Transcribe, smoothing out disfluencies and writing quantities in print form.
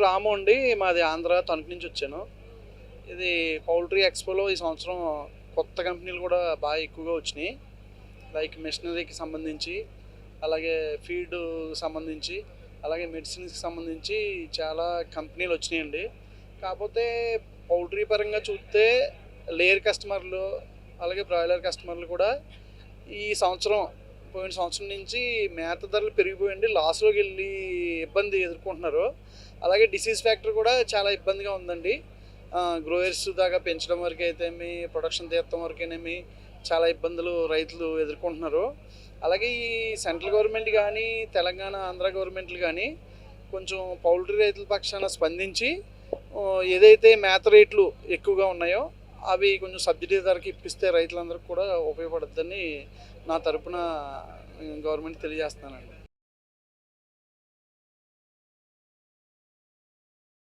రాము అండి. మాది ఆంధ్ర తణుకు నుంచి వచ్చాను. ఇది పౌల్ట్రీ ఎక్స్‌పోలో ఈ సంవత్సరం కొత్త కంపెనీలు కూడా బాగా ఎక్కువగా వచ్చినాయి. లైక్ మెషినరీకి సంబంధించి, అలాగే ఫీడ్ సంబంధించి, అలాగే మెడిసిన్స్‌కి సంబంధించి చాలా కంపెనీలు వచ్చినాయండి. కాకపోతే పౌల్ట్రీ పరంగా చూస్తే లేయర్ కస్టమర్లు, అలాగే బ్రాయిలర్ కస్టమర్లు కూడా ఈ సంవత్సరం పోయిన సంవత్సరం నుంచి మేత ధరలు పెరిగిపోయండి. లాస్‌లోకి వెళ్ళి ఇబ్బంది ఎదుర్కొంటున్నారు. అలాగే డిసీజ్ ఫ్యాక్టర్ కూడా చాలా ఇబ్బందిగా ఉందండి. గ్రోయర్స్ దాకా పెంచడం వరకైతేమి, ప్రొడక్షన్ తీయడం వరకేనేమి చాలా ఇబ్బందులు రైతులు ఎదుర్కొంటున్నారు. అలాగే ఈ సెంట్రల్ గవర్నమెంట్ కానీ, తెలంగాణ, ఆంధ్ర గవర్నమెంట్లు కానీ కొంచెం పౌల్ట్రీ రైతుల పక్షాన స్పందించి ఏదైతే మేత రేట్లు ఎక్కువగా ఉన్నాయో అవి కొంచెం సబ్సిడీ ధరకి ఇప్పిస్తే రైతులందరికీ కూడా ఉపయోగపడుద్దని నా తరపున గవర్నమెంట్ తెలియజేస్తున్నానండి.